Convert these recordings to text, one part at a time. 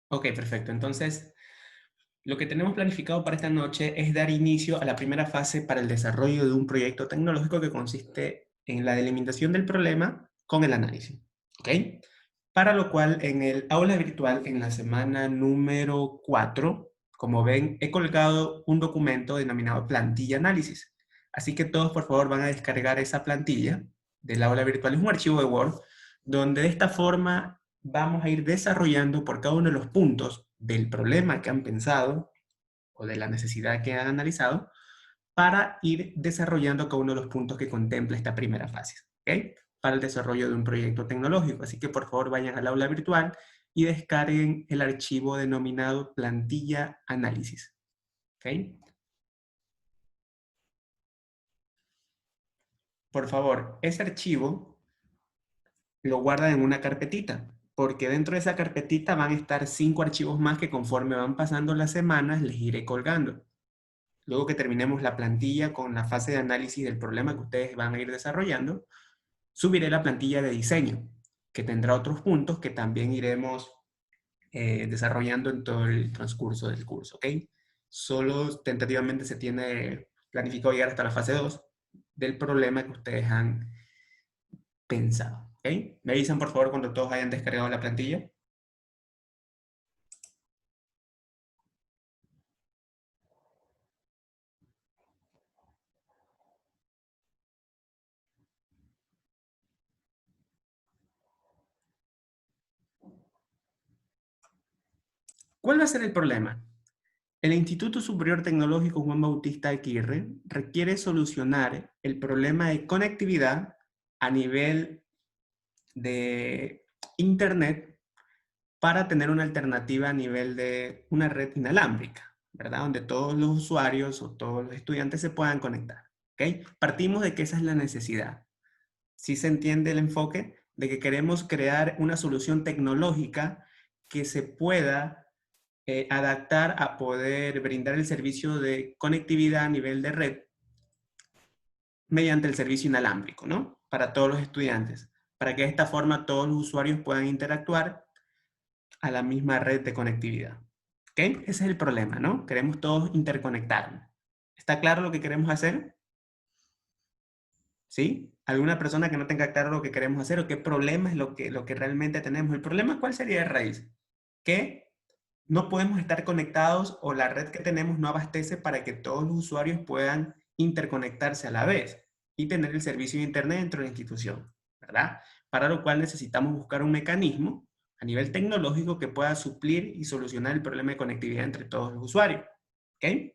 Ok, perfecto. Entonces, lo que tenemos planificado para esta noche es dar inicio a la primera fase para el desarrollo de un proyecto tecnológico que consiste en la delimitación del problema con el análisis. ¿Ok? Para lo cual, en el aula virtual, en la semana número 4, como ven, he colgado un documento denominado plantilla análisis. Así que todos, por favor, van a descargar esa plantilla del aula virtual. Es un archivo de Word, donde de esta forma vamos a ir desarrollando por cada uno de los puntos del problema que han pensado o de la necesidad que han analizado para ir desarrollando cada uno de los puntos que contempla esta primera fase, ¿ok? Para el desarrollo de un proyecto tecnológico. Así que por favor vayan al aula virtual y descarguen el archivo denominado plantilla análisis, ¿ok? Por favor, ese archivo lo guardan en una carpetita, porque dentro de esa carpetita van a estar 5 archivos más que conforme van pasando las semanas les iré colgando. Luego que terminemos la plantilla con la fase de análisis del problema que ustedes van a ir desarrollando, subiré la plantilla de diseño, que tendrá otros puntos que también iremos desarrollando en todo el transcurso del curso, ¿ok? Solo tentativamente se tiene planificado llegar hasta la fase 2 del problema que ustedes han pensado, ¿ok? Me avisan por favor cuando todos hayan descargado la plantilla. ¿Cuál va a ser el problema? El Instituto Superior Tecnológico Juan Bautista Aguirre requiere solucionar el problema de conectividad a nivel de Internet para tener una alternativa a nivel de una red inalámbrica, ¿verdad? Donde todos los usuarios o todos los estudiantes se puedan conectar, ¿ok? Partimos de que esa es la necesidad. ¿Sí se entiende el enfoque? De que queremos crear una solución tecnológica que se pueda adaptar a poder brindar el servicio de conectividad a nivel de red mediante el servicio inalámbrico, ¿no? Para todos los estudiantes, para que de esta forma todos los usuarios puedan interactuar a la misma red de conectividad. ¿Ok? Ese es el problema, ¿no? Queremos todos interconectarnos. ¿Está claro lo que queremos hacer? ¿Sí? ¿Alguna persona que no tenga claro lo que queremos hacer o qué problema es lo que realmente tenemos? ¿El problema cuál sería de raíz? Que no podemos estar conectados o la red que tenemos no abastece para que todos los usuarios puedan interconectarse a la vez y tener el servicio de Internet dentro de la institución, ¿verdad? Para lo cual necesitamos buscar un mecanismo a nivel tecnológico que pueda suplir y solucionar el problema de conectividad entre todos los usuarios, ¿ok?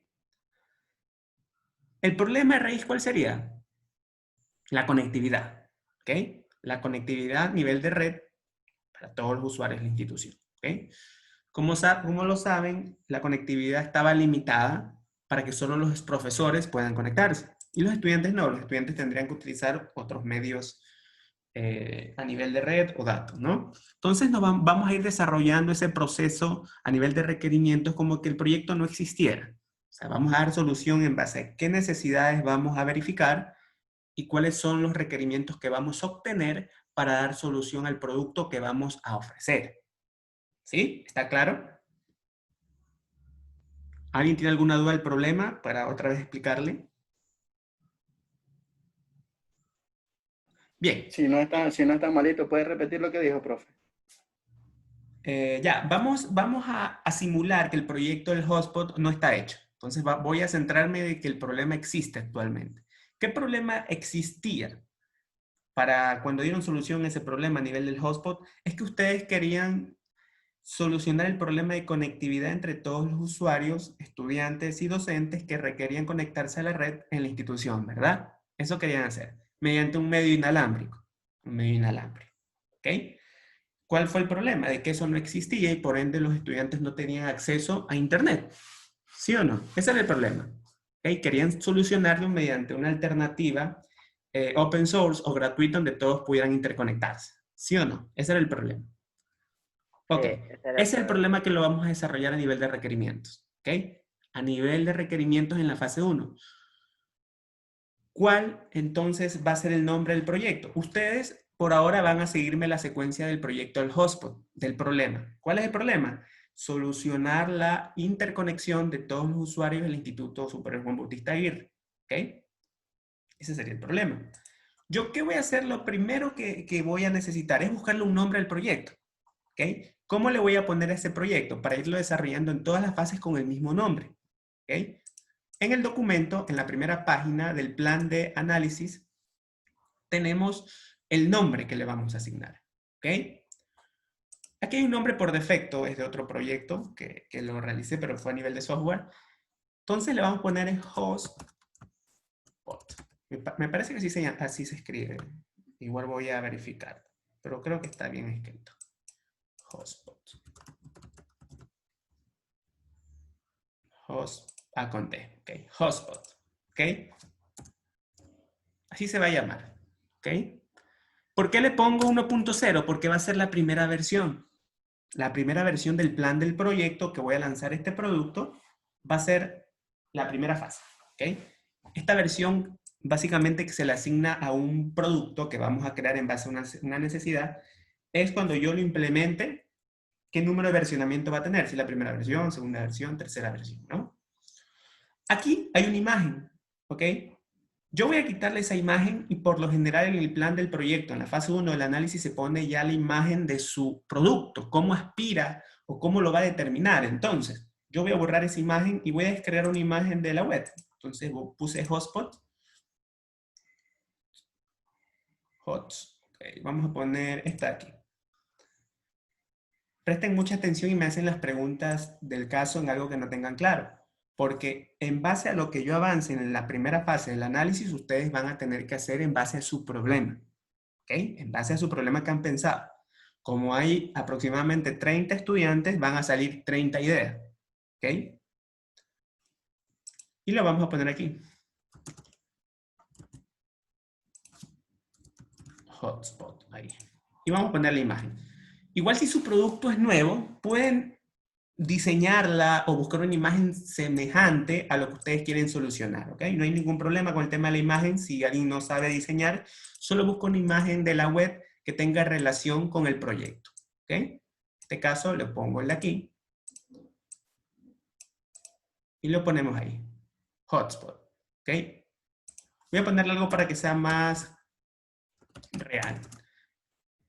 ¿El problema de raíz cuál sería? La conectividad, ¿ok? La conectividad a nivel de red para todos los usuarios de la institución, ¿ok? Como lo saben, la conectividad estaba limitada para que solo los profesores puedan conectarse. Y los estudiantes no, los estudiantes tendrían que utilizar otros medios a nivel de red o datos, ¿no? Entonces vamos a ir desarrollando ese proceso a nivel de requerimientos como que el proyecto no existiera. O sea, vamos a dar solución en base a qué necesidades vamos a verificar y cuáles son los requerimientos que vamos a obtener para dar solución al producto que vamos a ofrecer. ¿Sí? ¿Está claro? ¿Alguien tiene alguna duda del problema para otra vez explicarle? Bien, Si no está malito, ¿puede repetir lo que dijo, profe? ya, vamos a simular que el proyecto del hotspot no está hecho. Entonces voy a centrarme de que el problema existe actualmente. ¿Qué problema existía para cuando dieron solución a ese problema a nivel del hotspot? Es que ustedes querían solucionar el problema de conectividad entre todos los usuarios, estudiantes y docentes que requerían conectarse a la red en la institución, ¿verdad? Eso querían hacer, mediante un medio inalámbrico. Un medio inalámbrico, ¿ok? ¿Cuál fue el problema? De que eso no existía y por ende los estudiantes no tenían acceso a Internet. ¿Sí o no? Ese era el problema. ¿Ok? Querían solucionarlo mediante una alternativa open source o gratuita donde todos pudieran interconectarse. ¿Sí o no? Ese era el problema. Sí, Ok, ese ese era el es el problema. problema que lo vamos a desarrollar a nivel de requerimientos. ¿Ok? A nivel de requerimientos en la fase 1. ¿Cuál entonces va a ser el nombre del proyecto? Ustedes por ahora van a seguirme la secuencia del proyecto del hotspot, del problema. ¿Cuál es el problema? solucionar la interconexión de todos los usuarios del Instituto Superior Juan Bautista Aguirre. ¿Ok? Ese sería el problema. ¿Yo qué voy a hacer? Lo primero que voy a necesitar es buscarle un nombre al proyecto. ¿Ok? ¿Cómo le voy a poner a ese proyecto? Para irlo desarrollando en todas las fases con el mismo nombre. ¿Ok? En el documento, en la primera página del plan de análisis, tenemos el nombre que le vamos a asignar. ¿Ok? Aquí hay un nombre por defecto, es de otro proyecto que lo realicé, pero fue a nivel de software. Entonces le vamos a poner en hotspot. Me parece que así se escribe. Igual voy a verificar, pero creo que está bien escrito. Hotspot. Con T, ok. Hotspot, ok. Así se va a llamar, ok. ¿Por qué le pongo 1.0? Porque va a ser la primera versión. La primera versión del plan del proyecto que voy a lanzar este producto va a ser la primera fase, ok. Esta versión básicamente que se le asigna a un producto que vamos a crear en base a una necesidad es cuando yo lo implemente, qué número de versionamiento va a tener, si la primera versión, segunda versión, tercera versión, ¿no? Aquí hay una imagen, ¿ok? Yo voy a quitarle esa imagen y por lo general en el plan del proyecto, en la fase 1 del análisis, se pone ya la imagen de su producto, cómo aspira o cómo lo va a determinar. Entonces, yo voy a borrar esa imagen y voy a descargar una imagen de la web. Entonces, puse hotspot. Okay, vamos a poner esta aquí. Presten mucha atención y me hacen las preguntas del caso en algo que no tengan claro. Porque en base a lo que yo avance en la primera fase del análisis, ustedes van a tener que hacer en base a su problema. ¿Ok? En base a su problema que han pensado. Como hay aproximadamente 30 estudiantes, van a salir 30 ideas. ¿Ok? Y lo vamos a poner aquí. Hotspot. Ahí. Y vamos a poner la imagen. Igual si su producto es nuevo, pueden diseñarla o buscar una imagen semejante a lo que ustedes quieren solucionar, ¿ok? No hay ningún problema con el tema de la imagen. Si alguien no sabe diseñar, solo busca una imagen de la web que tenga relación con el proyecto, ¿ok? En este caso le pongo el de aquí y lo ponemos ahí, hotspot, ¿ok? Voy a ponerle algo para que sea más real.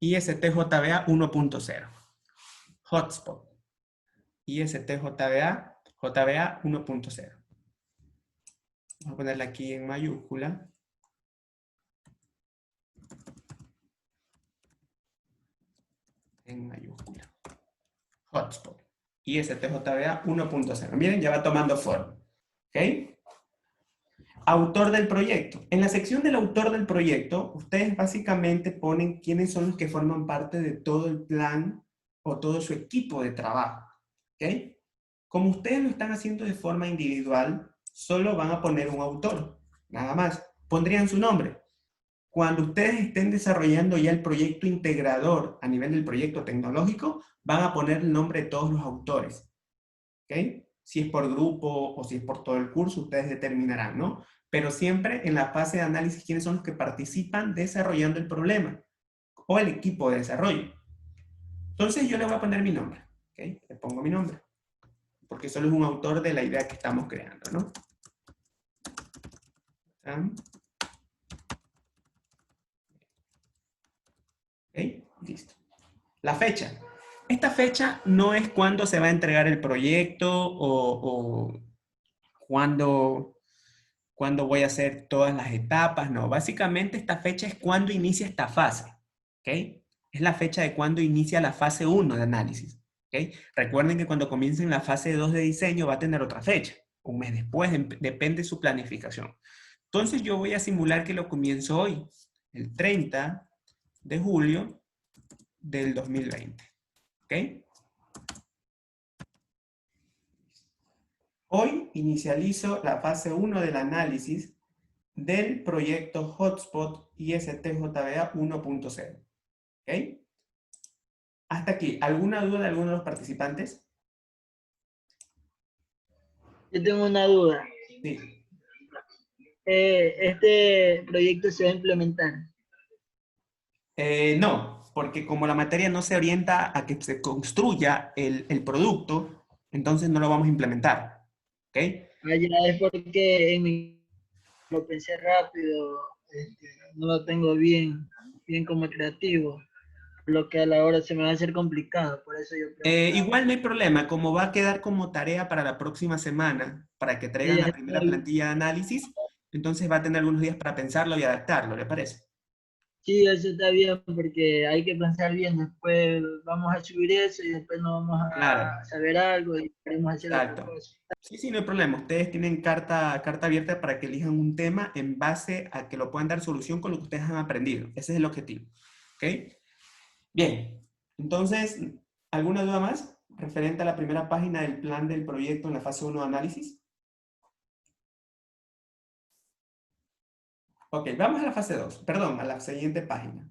ISTJBA 1.0, hotspot, ISTJBA 1.0. Vamos a ponerla aquí en mayúscula. En mayúscula. Hotspot. ISTJBA 1.0. Miren, ya va tomando forma. ¿Ok? Autor del proyecto. En la sección del autor del proyecto, ustedes básicamente ponen quiénes son los que forman parte de todo el plan o todo su equipo de trabajo. ¿Ok? Como ustedes lo están haciendo de forma individual, solo van a poner un autor. Nada más. Pondrían su nombre. Cuando ustedes estén desarrollando ya el proyecto integrador a nivel del proyecto tecnológico, van a poner el nombre de todos los autores. ¿Ok? Si es por grupo o si es por todo el curso, ustedes determinarán, ¿no? Pero siempre en la fase de análisis, ¿quiénes son los que participan desarrollando el problema? O el equipo de desarrollo. Entonces yo le voy a poner mi nombre. ¿Ok? Le pongo mi nombre. Porque solo es un autor de la idea que estamos creando, ¿no? ¿Ok? Listo. La fecha. Esta fecha no es cuándo se va a entregar el proyecto o cuándo voy a hacer todas las etapas. No, básicamente esta fecha es cuando inicia esta fase. ¿Ok? Es la fecha de cuando inicia la fase 1 de análisis. ¿Ok? Recuerden que cuando comiencen la fase 2 de diseño va a tener otra fecha. Un mes después, depende de su planificación. Entonces yo voy a simular que lo comienzo hoy, el 30 de julio del 2020. ¿Ok? Hoy inicializo la fase 1 del análisis del proyecto Hotspot ISTJBA 1.0. ¿Ok? Hasta aquí. ¿Alguna duda de alguno de los participantes? Yo tengo una duda. Sí. ¿Este proyecto se va a implementar? No. porque como la materia no se orienta a que se construya el producto, entonces no lo vamos a implementar. ¿Ok? Allá es porque lo pensé rápido, no lo tengo bien como creativo, lo que a la hora se me va a hacer complicado, por eso yo preguntaba. Igual no hay problema, como va a quedar como tarea para la próxima semana, para que Sí, traigan la primera plantilla de análisis, entonces va a tener algunos días para pensarlo y adaptarlo, ¿le parece? sí, eso está bien porque hay que pensar bien, después vamos a subir eso y después no vamos Claro, a saber algo y queremos hacer otra exacto. cosa. Sí, sí, no hay problema. Ustedes tienen carta abierta para que elijan un tema en base a que lo puedan dar solución con lo que ustedes han aprendido. Ese es el objetivo. ¿Ok? Bien. Entonces, ¿alguna duda más referente a la primera página del plan del proyecto en la fase 1 de análisis? Ok, vamos a la fase 2. Perdón, a la siguiente página.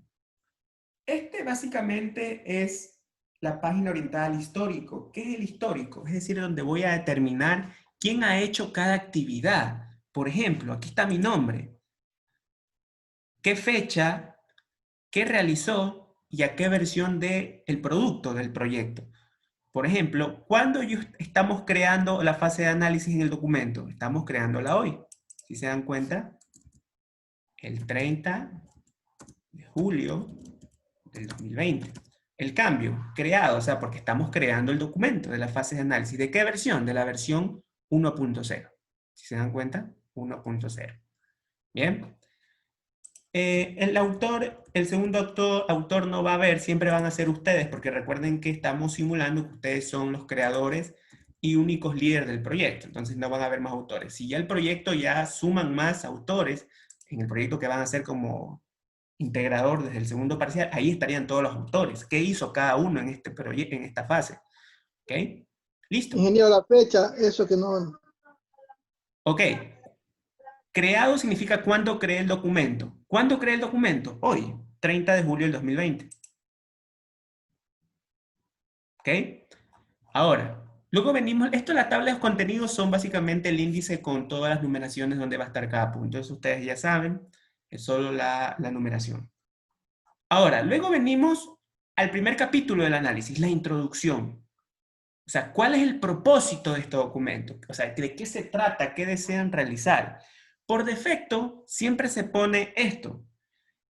Este básicamente es la página orientada al histórico. ¿Qué es el histórico? Es decir, donde voy a determinar quién ha hecho cada actividad. Por ejemplo, aquí está mi nombre. ¿Qué fecha? ¿Qué realizó? Y a qué versión del producto del proyecto. Por ejemplo, ¿cuándo estamos creando la fase de análisis en el documento? Estamos creándola hoy. Si se dan cuenta, el 30 de julio del 2020. El cambio, creado, o sea, porque estamos creando el documento de la fase de análisis. ¿De qué versión? De la versión 1.0. Si se dan cuenta, 1.0. Bien. El segundo autor no va a ver, siempre van a ser ustedes, porque recuerden que estamos simulando que ustedes son los creadores y únicos líderes del proyecto, entonces no van a haber más autores. Si ya el proyecto ya suman más autores, en el proyecto que van a hacer como integrador desde el segundo parcial, ahí estarían todos los autores. ¿Qué hizo cada uno en este proyecto, en esta fase? ¿Ok? ¿Listo? Ingeniero, la fecha, eso que no. Ok. Creado significa cuándo creé el documento. ¿Cuándo creé el documento? Hoy, 30 de julio del 2020. ¿Ok? Ahora, luego venimos, esto las tablas de contenidos son básicamente el índice con todas las numeraciones donde va a estar cada punto. Eso ustedes ya saben, es solo la numeración. Ahora, luego venimos al primer capítulo del análisis, la introducción. O sea, ¿cuál es el propósito de este documento? O sea, ¿de qué se trata? ¿Qué desean realizar? Por defecto, siempre se pone esto.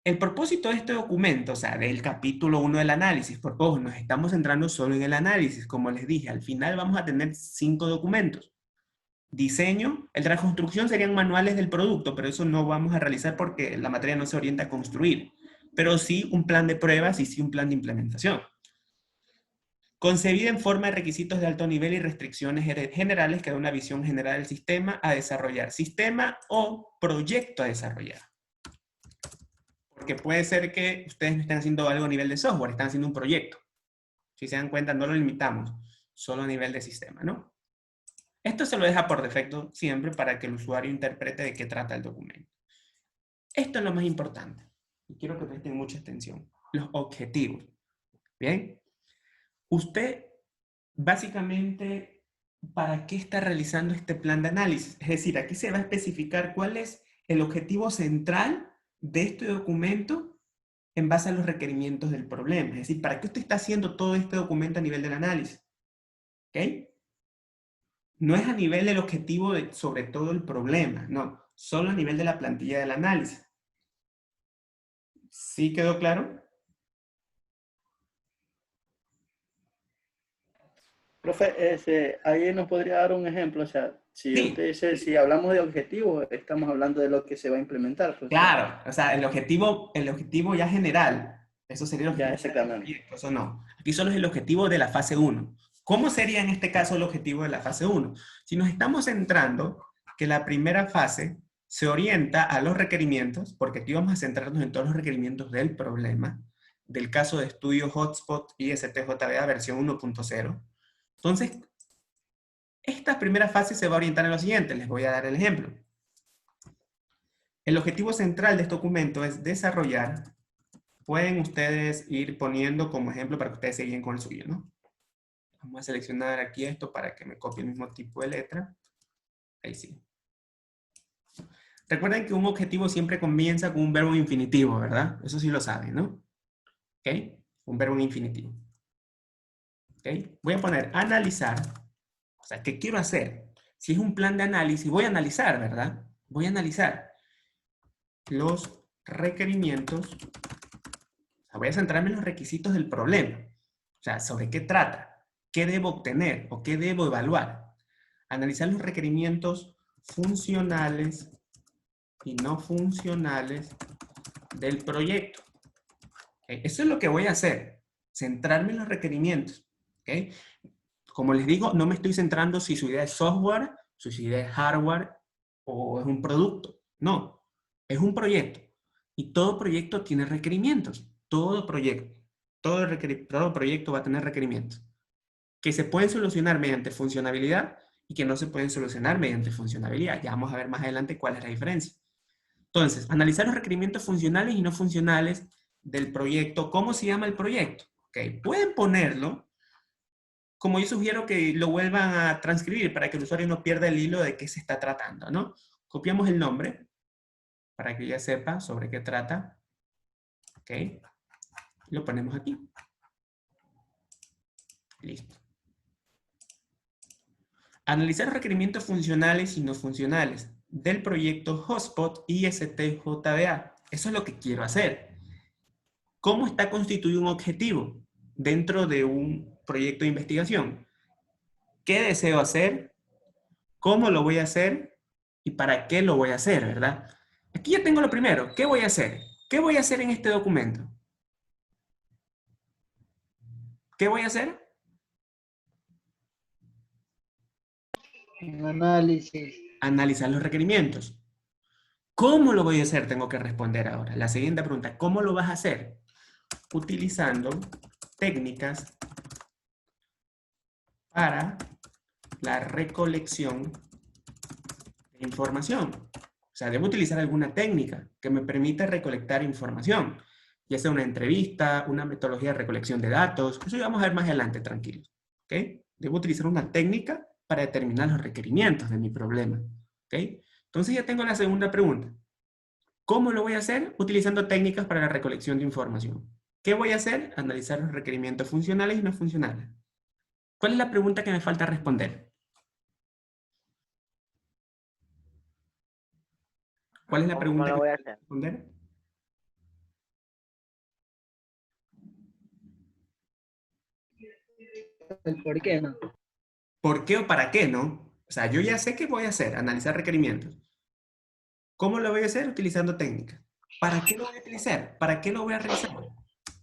El propósito de este documento, o sea, del capítulo 1 del análisis, porque ojo, nos estamos centrando solo en el análisis, como les dije, al final vamos a tener 5 documentos. Diseño, el de la construcción serían manuales del producto, pero eso no vamos a realizar porque la materia no se orienta a construir, pero sí un plan de pruebas y sí un plan de implementación. Concebida en forma de requisitos de alto nivel y restricciones generales que da una visión general del sistema a desarrollar, sistema o proyecto a desarrollar. Porque puede ser que ustedes no estén haciendo algo a nivel de software, están haciendo un proyecto. Si se dan cuenta, no lo limitamos, solo a nivel de sistema, ¿no? Esto se lo deja por defecto siempre para que el usuario interprete de qué trata el documento. Esto es lo más importante. Y quiero que presten mucha atención. Los objetivos. ¿Bien? Usted, básicamente, ¿para qué está realizando este plan de análisis? Es decir, aquí se va a especificar cuál es el objetivo central de este documento en base a los requerimientos del problema. Es decir, ¿para qué usted está haciendo todo este documento a nivel del análisis? ¿Ok? No es a nivel del objetivo sobre todo el problema, no, solo a nivel de la plantilla del análisis. ¿Sí quedó claro? Profe, ahí nos podría dar un ejemplo, o sea, si Sí, usted dice, si hablamos de objetivos, estamos hablando de lo que se va a implementar, profesor. claro. O sea, el objetivo ya general, eso sería el Ya, objetivo del exactamente. proyecto, eso no. Aquí solo es el objetivo de la fase 1. ¿Cómo sería en este caso el objetivo de la fase 1? Si nos estamos centrando que la primera fase se orienta a los requerimientos, porque aquí vamos a centrarnos en todos los requerimientos del problema, del caso de estudio Hotspot y STJBA versión 1.0. Entonces, esta primera fase se va a orientar en lo siguiente. Les voy a dar el ejemplo. El objetivo central de este documento es desarrollar. Pueden ustedes ir poniendo como ejemplo para que ustedes se guíen con el suyo, ¿no? Vamos a seleccionar aquí esto para que me copie el mismo tipo de letra. Ahí sí. Recuerden que un objetivo siempre comienza con un verbo infinitivo, ¿verdad? Eso sí lo saben, ¿no? ¿Ok? Un verbo en infinitivo. ¿Ok? Voy a poner analizar. O sea, ¿qué quiero hacer? Si es un plan de análisis, voy a analizar, ¿verdad? Voy a analizar los requerimientos. O sea, voy a centrarme en los requisitos del problema. O sea, ¿sobre qué trata? ¿Qué debo obtener o qué debo evaluar? Analizar los requerimientos funcionales y no funcionales del proyecto. ¿Okay? Eso es lo que voy a hacer. Centrarme en los requerimientos. ¿Okay? Como les digo, no me estoy centrando si su idea es software, si su idea es hardware o es un producto. No, es un proyecto. Y todo proyecto tiene requerimientos. Todo proyecto. Todo proyecto va a tener requerimientos. Que se pueden solucionar mediante funcionalidad y que no se pueden solucionar mediante funcionalidad. Ya vamos a ver más adelante cuál es la diferencia. Entonces, analizar los requerimientos funcionales y no funcionales del proyecto. ¿Cómo se llama el proyecto? Okay. Pueden ponerlo, como yo sugiero que lo vuelvan a transcribir para que el usuario no pierda el hilo de qué se está tratando, ¿no? Copiamos el nombre para que ya sepa sobre qué trata. Ok. Lo ponemos aquí. Listo. Analizar los requerimientos funcionales y no funcionales del proyecto Hotspot IST-JDA. Eso es lo que quiero hacer. ¿Cómo está constituido un objetivo dentro de un proyecto de investigación? ¿Qué deseo hacer? ¿Cómo lo voy a hacer? ¿Y para qué lo voy a hacer, verdad? Aquí ya tengo lo primero. ¿Qué voy a hacer? ¿Qué voy a hacer en este documento? ¿Qué voy a hacer? Un análisis. Analizar los requerimientos. ¿Cómo lo voy a hacer? Tengo que responder ahora. La siguiente pregunta, ¿cómo lo vas a hacer? Utilizando técnicas para la recolección de información. O sea, debo utilizar alguna técnica que me permita recolectar información, ya sea una entrevista, una metodología de recolección de datos. Eso ya vamos a ver más adelante, tranquilos. ¿Ok? Debo utilizar una técnica para determinar los requerimientos de mi problema. ¿Ok? Entonces ya tengo la segunda pregunta. ¿Cómo lo voy a hacer? Utilizando técnicas para la recolección de información. ¿Qué voy a hacer? Analizar los requerimientos funcionales y no funcionales. ¿Cuál es la pregunta que me falta responder? ¿Cuál es la pregunta que me falta responder? ¿El por qué no? ¿Por qué o para qué, no? O sea, yo ya sé qué voy a hacer, analizar requerimientos. ¿Cómo lo voy a hacer? Utilizando técnicas. ¿Para qué lo voy a utilizar? ¿Para qué lo voy a realizar?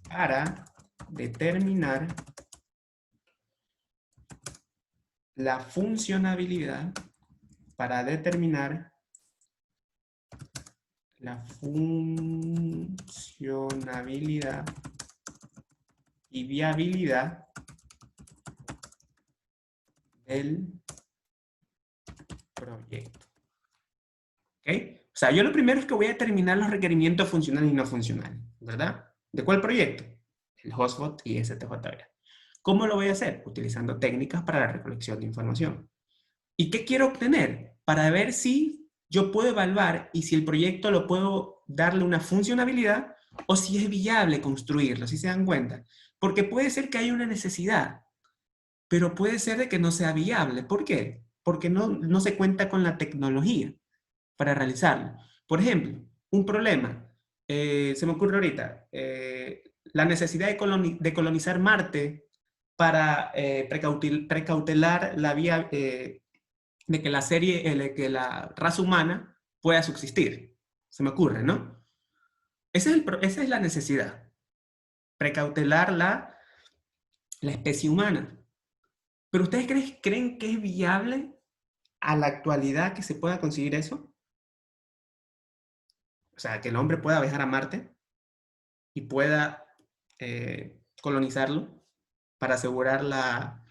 Para determinar la funcionabilidad, para determinar la funcionabilidad y viabilidad del proyecto. ¿Ok? O sea, yo lo primero es que voy a determinar los requerimientos funcionales y no funcionales, ¿verdad? ¿De cuál proyecto? El Hotspot y IST-JDA. ¿Cómo lo voy a hacer? Utilizando técnicas para la recolección de información. ¿Y qué quiero obtener? Para ver si yo puedo evaluar y si el proyecto lo puedo darle una funcionalidad o si es viable construirlo, si se dan cuenta. Porque puede ser que haya una necesidad, pero puede ser de que no sea viable. ¿Por qué? Porque no se cuenta con la tecnología para realizarlo. Por ejemplo, un problema, se me ocurre ahorita, la necesidad de colonizar Marte para precautelar la vía de que de que la raza humana pueda subsistir. Se me ocurre, ¿no? Esa es la necesidad. Precautelar la especie humana. ¿Pero ustedes creen que es viable a la actualidad que se pueda conseguir eso? O sea, que el hombre pueda viajar a Marte y pueda colonizarlo para asegurar la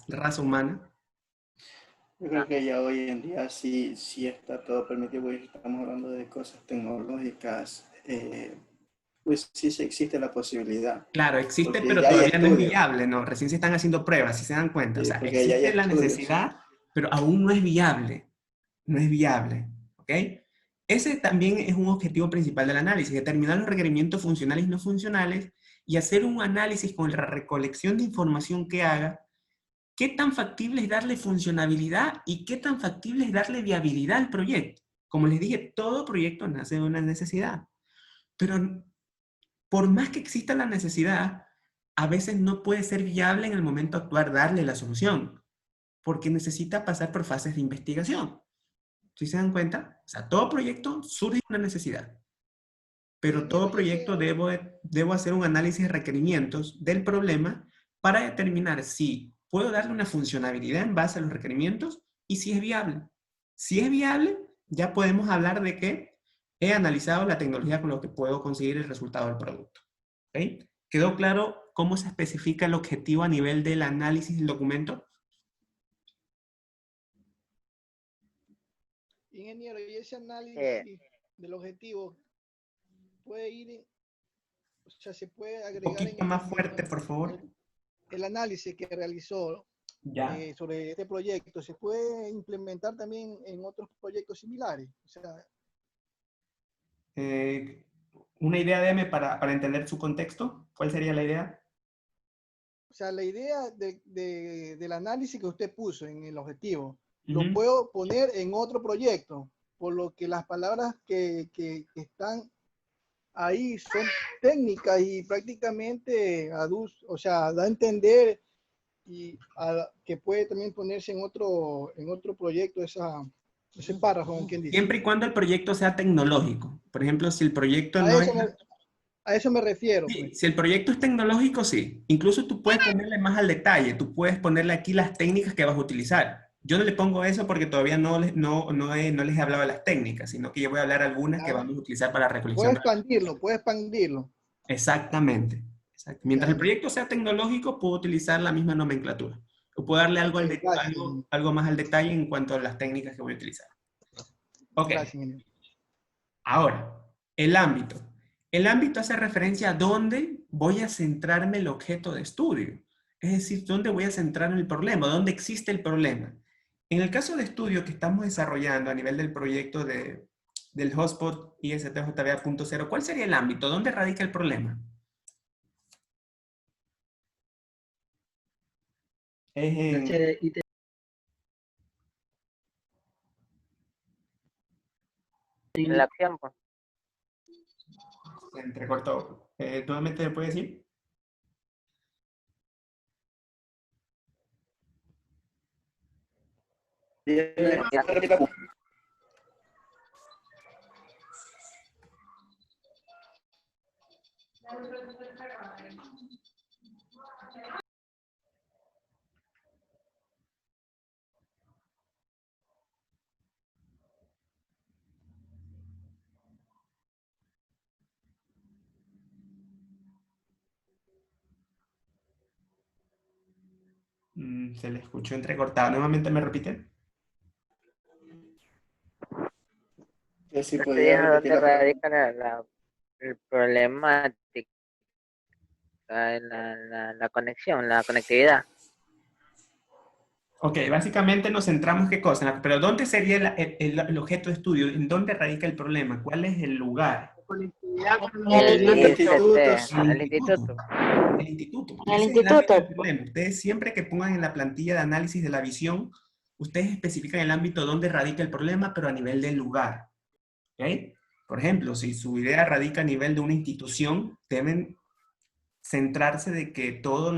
raza humana. Yo creo que ya hoy en día sí está todo permitido, porque estamos hablando de cosas tecnológicas, pues sí existe la posibilidad. Claro, existe, Porque pero ya hay todavía no es estudios. viable, ¿no? Recién se están haciendo pruebas, si se dan cuenta. O sea, Porque ya hay existe la estudios. necesidad, pero aún no es viable. No es viable, ¿ok? ese también es un objetivo principal del análisis, determinar los requerimientos funcionales y no funcionales y hacer un análisis con la recolección de información que haga, qué tan factible es darle funcionalidad y qué tan factible es darle viabilidad al proyecto. Como les dije, todo proyecto nace de una necesidad, pero por más que exista la necesidad, a veces no puede ser viable en el momento actual darle la solución, porque necesita pasar por fases de investigación. ¿Sí se dan cuenta? O sea, todo proyecto surge de una necesidad, pero todo proyecto debo hacer un análisis de requerimientos del problema para determinar si puedo darle una funcionalidad en base a los requerimientos y si es viable. Si es viable, ya podemos hablar de que he analizado la tecnología con lo que puedo conseguir el resultado del producto. ¿Ok? ¿Quedó claro cómo se especifica el objetivo a nivel del análisis del documento? Ingeniero, y ese análisis del objetivo puede ir, o sea, se puede Un agregar poquito más fuerte, por favor. el análisis que realizó Ya. sobre este proyecto, se puede implementar también en otros proyectos similares. O sea, Una idea, déme para entender su contexto. ¿Cuál sería la idea? o sea, la idea del análisis que usted puso en el objetivo, lo Ujú. puedo poner en otro proyecto, por lo que las palabras que están ahí son técnicas y prácticamente o sea, da a entender que puede también ponerse en otro proyecto ese párrafo, como quien dice. Siempre y cuando el proyecto sea tecnológico. Por ejemplo, si el proyecto A no es... eso a eso me refiero, Sí, pues. si el proyecto es tecnológico, sí. Incluso tú puedes ponerle más al detalle. Tú puedes ponerle aquí las técnicas que vas a utilizar. Yo no le pongo eso porque todavía no les he hablado de las técnicas, sino que yo voy a hablar algunas que Ya. vamos a utilizar para la Puede recolección. expandirlo, puede expandirlo. Exactamente. Exacto. Mientras Ya, el proyecto sea tecnológico, puedo utilizar la misma nomenclatura. O puedo darle ok, gracias. algo más al detalle en cuanto a las técnicas que voy a utilizar. Ok. Gracias, ingeniero. Ahora, el ámbito. El ámbito hace referencia a dónde voy a centrarme el objeto de estudio. Es decir, dónde voy a centrarme el problema, dónde existe el problema. En el caso de estudio que estamos desarrollando a nivel del proyecto del hotspot ISTJBA.0, ¿cuál sería el ámbito? ¿Dónde radica el problema? Es en... En la acción, pues. Se entrecortó. ¿Nuevamente me puede decir? Se le escuchó entrecortado. ¿Nuevamente me repite? Que si No estoy podía viendo repetir dónde la pregunta. radica el problemática, la conexión, la conectividad. Ok, básicamente nos centramos qué cosa, pero ¿dónde sería el objeto de estudio? ¿En dónde radica el problema? ¿Cuál es el lugar? El instituto. El instituto. El instituto. En el Ese es el ámbito del instituto. problema. Ustedes siempre que pongan en la plantilla de análisis de la visión, ustedes especifican el ámbito donde radica el problema, pero a nivel del lugar. ¿Ok? Por ejemplo, si su idea radica a nivel de una institución, deben centrarse de que todo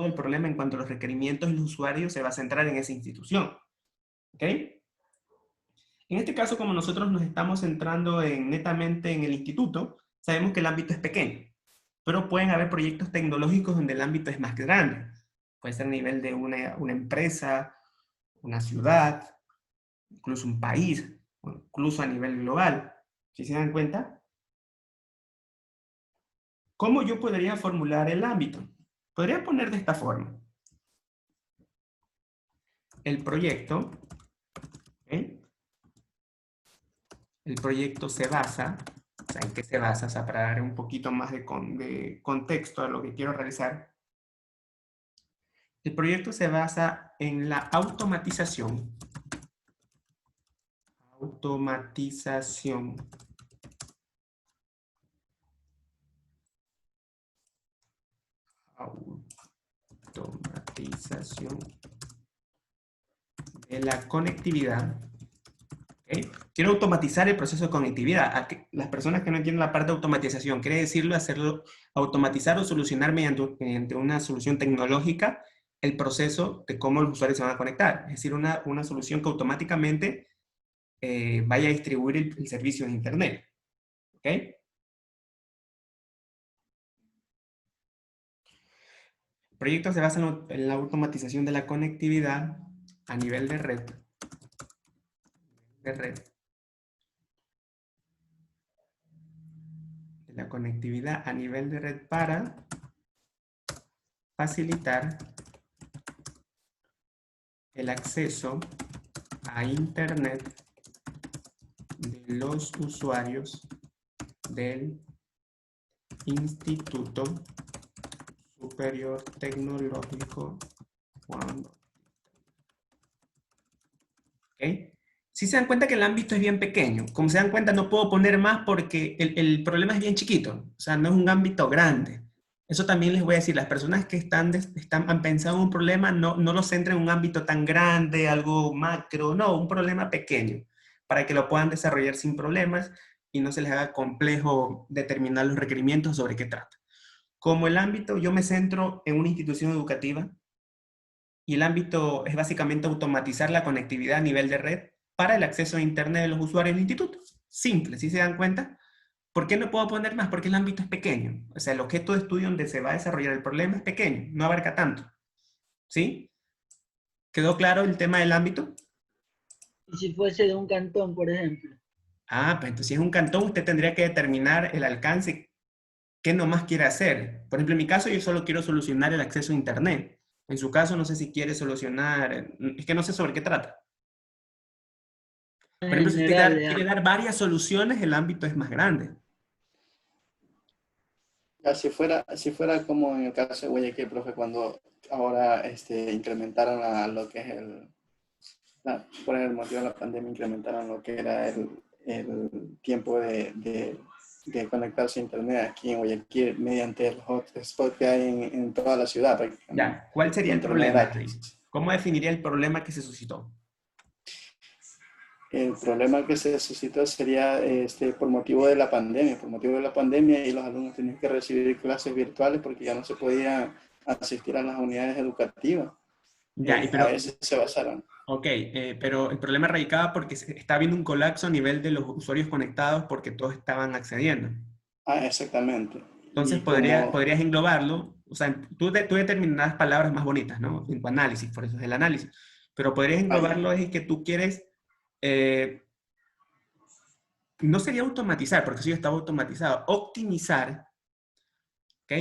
el problema en cuanto a los requerimientos del usuario se va a centrar en esa institución. ¿Ok? En este caso, como nosotros nos estamos centrando netamente en el instituto, sabemos que el ámbito es pequeño, pero pueden haber proyectos tecnológicos donde el ámbito es más grande. Puede ser a nivel de una empresa, una ciudad, incluso un país, o incluso a nivel global. ¿Sí se dan cuenta? ¿Cómo yo podría formular el ámbito? Podría poner de esta forma. El proyecto, ¿okay? El proyecto se basa, o sea, ¿en qué se basa? O sea, para dar un poquito más de contexto a lo que quiero realizar. El proyecto se basa en la automatización automatización de la conectividad. ¿Okay? Quiero automatizar el proceso de conectividad. Las personas que no entienden la parte de automatización, quiere decirlo, hacerlo, automatizar o solucionar mediante una solución tecnológica el proceso de cómo los usuarios se van a conectar. Es decir, una solución que automáticamente vaya a distribuir el servicio de Internet. ¿Ok? El proyecto se basa en la automatización de la conectividad a nivel de red. De la conectividad a nivel de red para facilitar el acceso a Internet de los usuarios del Instituto Superior Tecnológico Juan. ¿Okay? Si se dan cuenta que el ámbito es bien pequeño, como se dan cuenta no puedo poner más porque el problema es bien chiquito, o sea, no es un ámbito grande. Eso también les voy a decir, las personas que han pensado en un problema no lo centren en un ámbito tan grande, algo macro, no, un problema pequeño, para que lo puedan desarrollar sin problemas y no se les haga complejo determinar los requerimientos sobre qué trata. Como el ámbito, yo me centro en una institución educativa y el ámbito es básicamente automatizar la conectividad a nivel de red para el acceso a Internet de los usuarios del instituto. Simple, ¿sí se dan cuenta? ¿Por qué no puedo poner más? Porque el ámbito es pequeño. O sea, el objeto de estudio donde se va a desarrollar el problema es pequeño, no abarca tanto. ¿Sí? ¿Quedó claro el tema del ámbito? Y si fuese de un cantón, por ejemplo. Ah, pues entonces si es un cantón, usted tendría que determinar el alcance, qué nomás quiere hacer. Por ejemplo, en mi caso, yo solo quiero solucionar el acceso a Internet. En su caso, no sé si quiere solucionar, es que no sé sobre qué trata. Por ejemplo, si usted quiere dar varias soluciones, el ámbito es más grande. Ya, si fuera como en el caso de Guayaquil, profe, cuando ahora incrementaron lo que es por el motivo de la pandemia, incrementaron lo que era el tiempo de conectarse a Internet aquí en Guayaquil mediante el hotspot que hay en toda la ciudad. Ya, ¿cuál sería el problema? ¿Cómo definiría el problema que se suscitó? El problema que se suscitó sería por motivo de la pandemia. Por motivo de la pandemia y los alumnos tenían que recibir clases virtuales porque ya no se podía asistir a las unidades educativas. Ya, a veces se basaron. Ok, pero el problema radicaba porque está habiendo un colapso a nivel de los usuarios conectados porque todos estaban accediendo. Ah, exactamente. Entonces podrías englobarlo, o sea, tú determinarás palabras más bonitas, ¿no? En tu análisis, por eso es el análisis. Pero podrías englobarlo es que tú quieres, no sería automatizar, porque eso ya estaba automatizado, optimizar, ¿ok?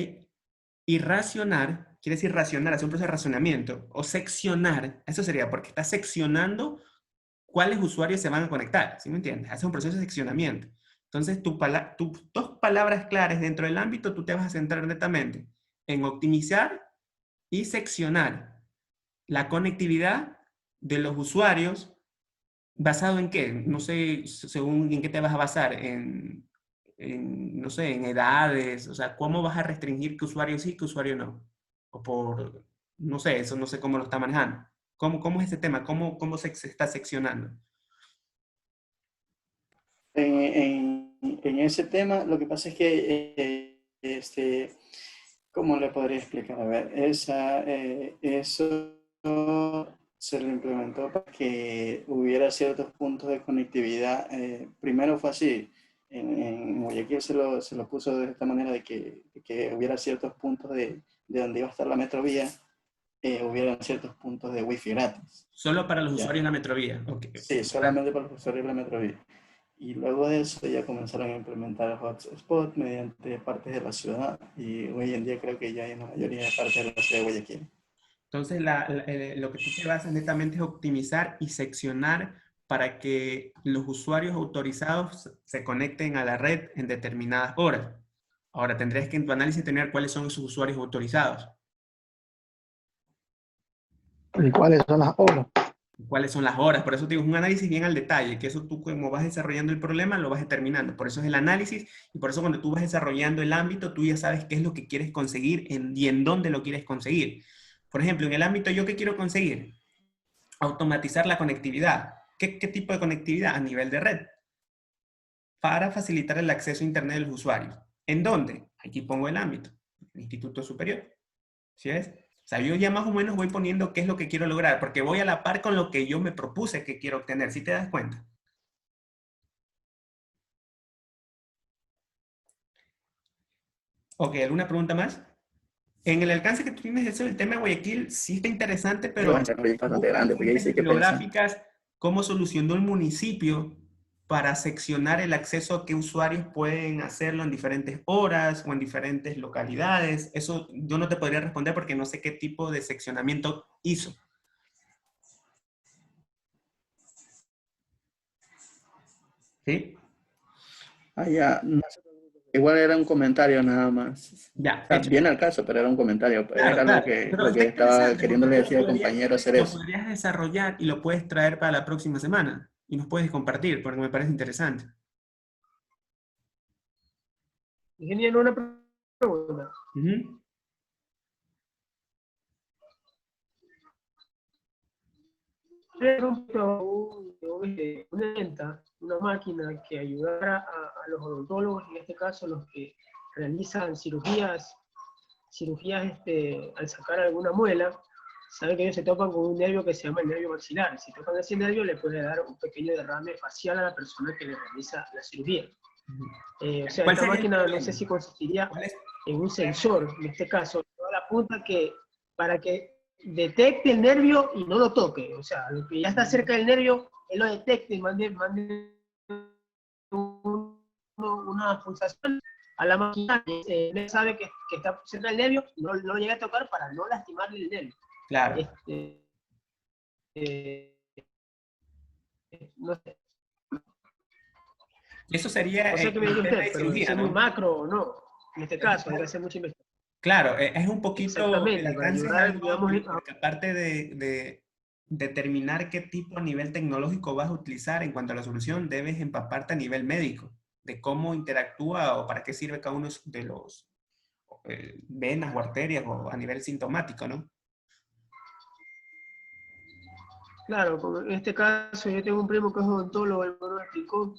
Y racionar, quiere decir racionar, hacer un proceso de racionamiento, o seccionar, eso sería porque estás seccionando cuáles usuarios se van a conectar, ¿sí me entiendes? Hace un proceso de seccionamiento. Entonces, tus dos palabras claras dentro del ámbito, tú te vas a centrar netamente en optimizar y seccionar la conectividad de los usuarios, ¿basado en qué? No sé, según en qué te vas a basar, no sé, en edades, o sea, ¿cómo vas a restringir qué usuario sí, qué usuario no? O por, no sé, eso no sé cómo lo está manejando. ¿Cómo es ese tema? ¿Cómo se está seccionando? En ese tema, lo que pasa es que, ¿cómo le podría explicar? A ver, eso se lo implementó para que hubiera ciertos puntos de conectividad. Primero fue así, en Guayaquil se lo puso de esta manera de que hubiera ciertos puntos de donde iba a estar la metrovía, hubieran ciertos puntos de wifi gratis. Solo para los usuarios de la metrovía. Okay. Sí, solamente para los usuarios de la metrovía. Y luego de eso ya comenzaron a implementar hotspot mediante partes de la ciudad y hoy en día creo que ya hay en la mayoría de partes de la ciudad de Guayaquil. Entonces lo que tú te basas netamente es optimizar y seccionar para que los usuarios autorizados se conecten a la red en determinadas horas. Ahora tendrías que en tu análisis tener cuáles son esos usuarios autorizados. ¿Y cuáles son las horas? cuáles son las horas. Por eso te digo, es un análisis bien al detalle, que eso tú como vas desarrollando el problema, lo vas determinando. Por eso es el análisis, y por eso cuando tú vas desarrollando el ámbito, tú ya sabes qué es lo que quieres conseguir y en dónde lo quieres conseguir. Por ejemplo, en el ámbito, ¿yo qué quiero conseguir? Automatizar la conectividad. ¿Qué tipo de conectividad? A nivel de red. Para facilitar el acceso a Internet de los usuarios. ¿En dónde? Aquí pongo el ámbito. El Instituto Superior. ¿Sí ves? O sea, yo ya más o menos voy poniendo qué es lo que quiero lograr, porque voy a la par con lo que yo me propuse que quiero obtener. ¿Sí te das cuenta? Ok, ¿alguna pregunta más? En el alcance que tú tienes eso del tema de Guayaquil, sí está interesante, pero Va a ser un proyecto bastante grande, porque ahí fuentes sí hay que pensar. bibliográficas, cómo solucionó el municipio para seccionar el acceso a qué usuarios pueden hacerlo en diferentes horas o en diferentes localidades. Eso yo no te podría responder porque no sé qué tipo de seccionamiento hizo. ¿Sí? Ah, ya, no se preocupe. Igual era un comentario nada más. Ya, O sea, hecho. viene al caso, pero era un comentario. Claro, Era claro, pero lo está que estaba interesante porque queriéndole tú decir al compañero hacer lo eso. podrías desarrollar y lo puedes traer para la próxima semana y nos puedes compartir porque me parece interesante. Ingeniero, una pregunta. Ujú. Una venta, una máquina que ayudara a los odontólogos, en este caso los que realizan cirugías al sacar alguna muela, saben que ellos se topan con un nervio que se llama el nervio maxilar. Si tocan ese nervio, le puede dar un pequeño derrame facial a la persona que le realiza la cirugía. O sea, ¿Cuál esta sería el máquina no problema? sé si consistiría ¿Cuál es? en un sensor, en este caso, toda la punta para que detecte el nervio y no lo toque. O sea, lo que ya está cerca del nervio, él lo detecte y mande una pulsación a la máquina. Él sabe que está cerca del nervio, no lo llega a tocar para no lastimarle el nervio. Claro. Eh, no sé, Eso sería no sé qué me en dice tema usted, de pero cirugía, es muy ¿no? macro o no. En este caso, hay que hacer mucha investigación. Claro, es un poquito, el Exactamente, para alcance es ayudar, algo digamos, amplio, porque aparte de determinar qué tipo a nivel tecnológico vas a utilizar en cuanto a la solución, debes empaparte a nivel médico, de cómo interactúa o para qué sirve cada uno de los venas o arterias o a nivel sintomático, ¿no? claro, como en este caso yo tengo un primo que es odontólogo, él me lo explicó,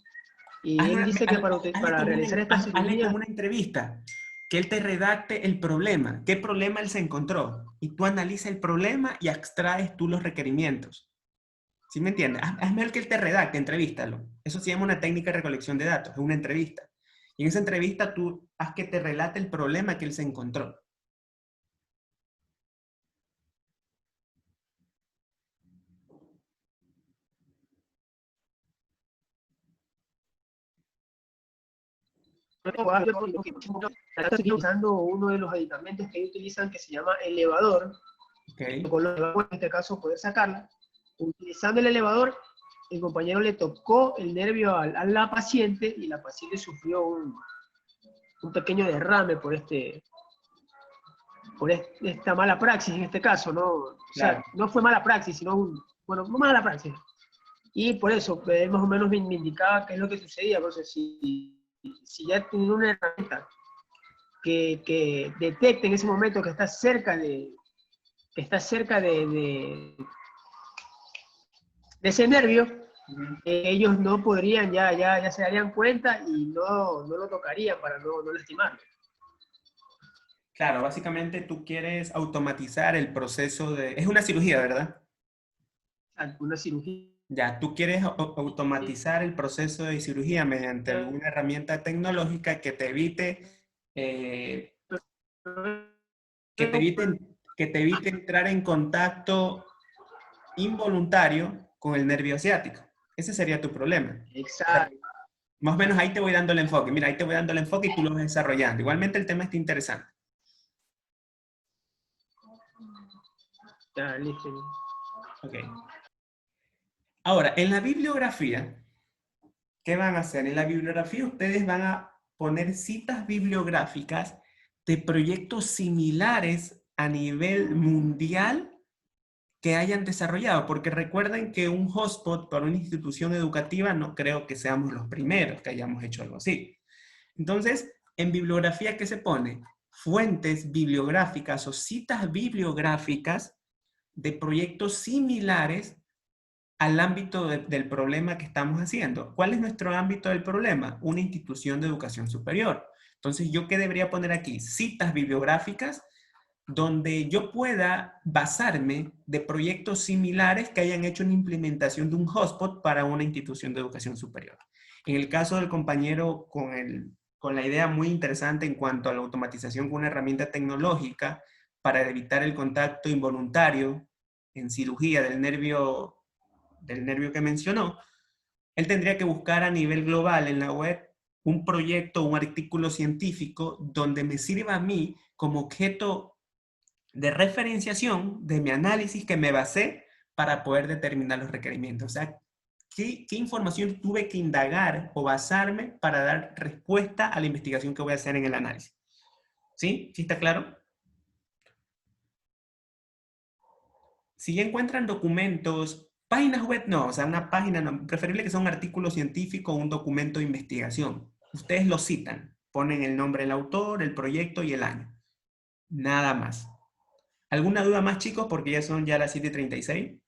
y Hazle, él dice que para realizar esta hazle cirugía, como una entrevista, que él te redacte el problema, qué problema él se encontró, y tú analizas el problema y extraes tú los requerimientos. ¿Sí me entiendes? Hazme el que él te redacte, entrevístalo. Eso se llama una técnica de recolección de datos, es una entrevista. Y en esa entrevista tú haz que te relate el problema que él se encontró. está utilizando uno de los aditamentos que ellos utilizan que se llama elevador, ¿Okay? con los elevadores, en este caso poder sacarla. Utilizando el elevador, el compañero le tocó el nervio a la paciente y la paciente sufrió un pequeño derrame por esta mala praxis en este caso, ¿no? O sea, Claro. no fue mala praxis, sino no mala praxis. Y por eso, él más o menos me indicaba qué es lo que sucedía. Entonces, si ya tiene una herramienta que detecte en ese momento que está cerca de ese nervio, ellos no podrían, ya se darían cuenta y no lo tocarían para no lastimarlo. Claro, básicamente tú quieres automatizar el proceso de... Es una cirugía, ¿verdad? Una cirugía. Ya, tú quieres automatizar el proceso de cirugía mediante alguna herramienta tecnológica que te evite, que te evite entrar en contacto involuntario con el nervio asiático. Ese sería tu problema. Exacto. Más o menos ahí te voy dando el enfoque. Mira, ahí te voy dando el enfoque y tú lo vas desarrollando. Igualmente el tema está interesante. Ya, listo. Ok. Ahora, en la bibliografía, ¿qué van a hacer? En la bibliografía ustedes van a poner citas bibliográficas de proyectos similares a nivel mundial que hayan desarrollado, porque recuerden que un hotspot para una institución educativa no creo que seamos los primeros que hayamos hecho algo así. Entonces, en bibliografía, ¿qué se pone? Fuentes bibliográficas o citas bibliográficas de proyectos similares al ámbito del problema que estamos haciendo. ¿Cuál es nuestro ámbito del problema? Una institución de educación superior. Entonces, ¿yo qué debería poner aquí? Citas bibliográficas donde yo pueda basarme de proyectos similares que hayan hecho una implementación de un hotspot para una institución de educación superior. En el caso del compañero con la idea muy interesante en cuanto a la automatización con una herramienta tecnológica para evitar el contacto involuntario en cirugía del nervio que mencionó, él tendría que buscar a nivel global en la web un proyecto, un artículo científico donde me sirva a mí como objeto de referenciación de mi análisis que me basé para poder determinar los requerimientos. O sea, ¿qué información tuve que indagar o basarme para dar respuesta a la investigación que voy a hacer en el análisis? ¿Sí? ¿Sí está claro? Si ya encuentran documentos, páginas web no, o sea, una página no, preferible que sea un artículo científico o un documento de investigación. Ustedes lo citan, ponen el nombre del autor, el proyecto y el año. Nada más. ¿Alguna duda más, chicos? Porque ya son las 7:36.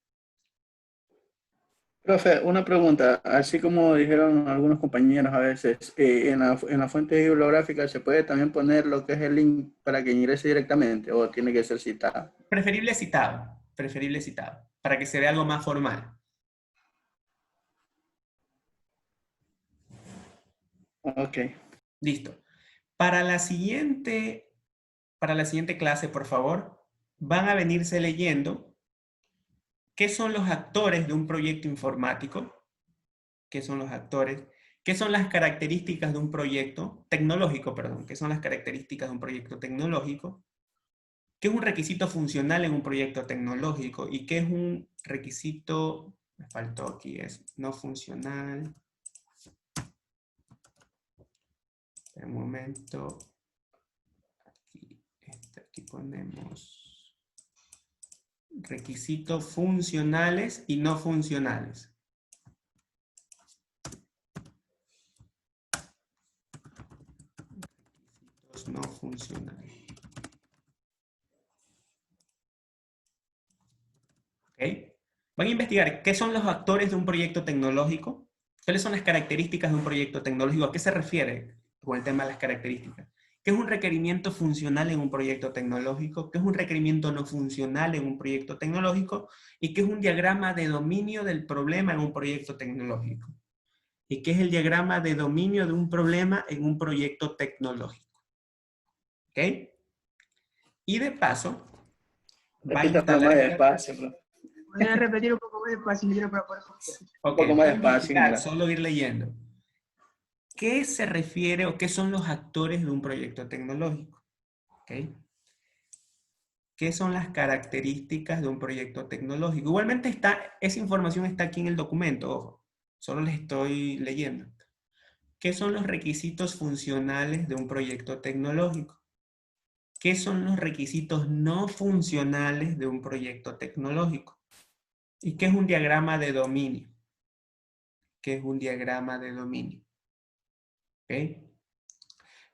Profe, una pregunta. Así como dijeron algunos compañeros a veces, en la fuente bibliográfica se puede también poner lo que es el link para que ingrese directamente o tiene que ser citado. Preferible citado, para que se vea algo más formal. Ok. Listo. Para la siguiente clase, por favor, van a venirse leyendo qué son los actores de un proyecto informático, qué son los actores, qué son las características de un proyecto tecnológico, perdón, qué son las características de un proyecto tecnológico, qué es un requisito funcional en un proyecto tecnológico y qué es un requisito, me faltó aquí, es no funcional. Un momento. Aquí ponemos requisitos funcionales y no funcionales. Requisitos no funcionales. ¿Ok? Van a investigar qué son los actores de un proyecto tecnológico, cuáles son las características de un proyecto tecnológico, a qué se refiere con el tema de las características. ¿Qué es un requerimiento funcional en un proyecto tecnológico? ¿Qué es un requerimiento no funcional en un proyecto tecnológico? ¿Y qué es un diagrama de dominio del problema en un proyecto tecnológico? ¿Y qué es el diagrama de dominio de un problema en un proyecto tecnológico? ¿Ok? Y de paso, va a Repítame más despacio, profe. Voy a repetir un poco más despacio para poder copiar. Un poco más despacio. Solo ir leyendo. ¿Qué se refiere o qué son los actores de un proyecto tecnológico? ¿Okay? ¿Qué son las características de un proyecto tecnológico? Igualmente esa información está aquí en el documento, ojo, solo les estoy leyendo. ¿Qué son los requisitos funcionales de un proyecto tecnológico? ¿Qué son los requisitos no funcionales de un proyecto tecnológico? ¿Y qué es un diagrama de dominio? ¿Qué es un diagrama de dominio? ¿Ok?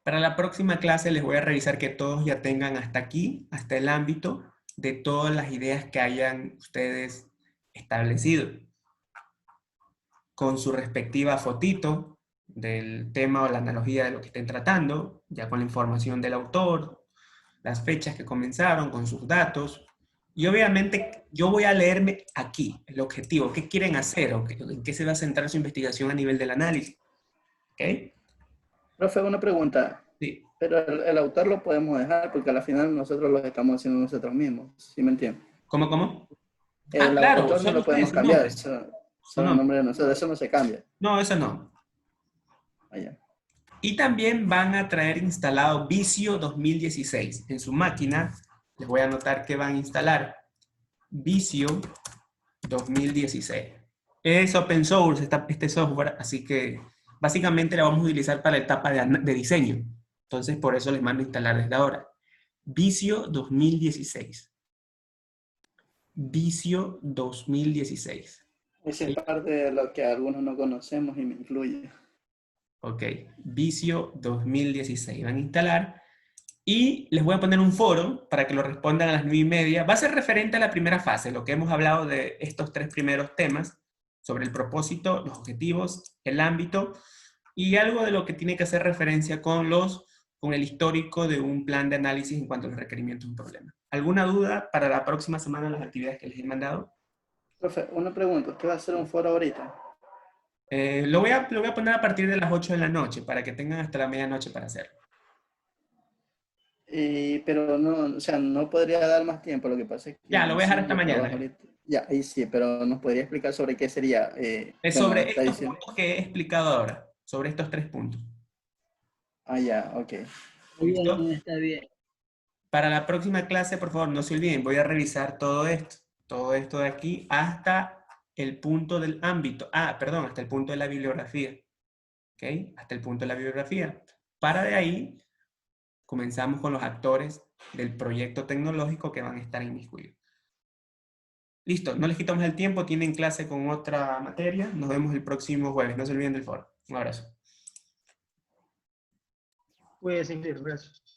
Para la próxima clase les voy a revisar que todos ya tengan hasta aquí, hasta el ámbito de todas las ideas que hayan ustedes establecido. Con su respectiva fotito del tema o la analogía de lo que estén tratando, ya con la información del autor, las fechas que comenzaron, con sus datos. Y obviamente yo voy a leerme aquí el objetivo, qué quieren hacer o en qué se va a centrar su investigación a nivel del análisis. ¿Ok? Profe, una pregunta. Sí. Pero el autor lo podemos dejar porque al final nosotros lo estamos haciendo nosotros mismos. ¿Sí me entienden? ¿Cómo? El claro, autor no lo podemos cambiar. Son el nombre de nosotros. Eso no se cambia. No, eso no. Allá. Y también van a traer instalado Visio 2016. En su máquina, les voy a anotar que van a instalar Visio 2016. Es open source este software, así que básicamente la vamos a utilizar para la etapa de diseño. Entonces, por eso les mando a instalar desde ahora. Visio 2016. Vicio 2016. Esa es parte de lo que algunos no conocemos y me incluye. Ok, Vicio 2016. Van a instalar y les voy a poner un foro para que lo respondan a las 9:30. Va a ser referente a la primera fase, lo que hemos hablado de estos 3 primeros temas, sobre el propósito, los objetivos, el ámbito, y algo de lo que tiene que hacer referencia con el histórico de un plan de análisis en cuanto a los requerimientos de un problema. ¿Alguna duda para la próxima semana en las actividades que les he mandado? Profe, una pregunta. ¿Usted va a hacer un foro ahorita? Lo voy a poner a partir de las 8 de la noche, para que tengan hasta la medianoche para hacerlo. Pero no, o sea, no podría dar más tiempo. Lo que pasa es que Ya, lo voy a dejar sí, hasta yo trabajo mañana. ahorita. Ya, ahí sí, pero nos podría explicar sobre qué sería. Es Bueno, sobre está estos diciendo. puntos que he explicado ahora, sobre estos 3 puntos. Ah, ya, ok. ¿Listo? Bien, está bien. Para la próxima clase, por favor, no se olviden, voy a revisar todo esto de aquí, hasta el punto del ámbito. Perdón, hasta el punto de la bibliografía. ¿Ok? Hasta el punto de la bibliografía. Para de ahí, comenzamos con los actores del proyecto tecnológico que van a estar inmiscuidos. Listo, no les quitamos el tiempo, tienen clase con otra materia. Nos vemos el próximo jueves, no se olviden del foro. Un abrazo. Puede seguir, gracias.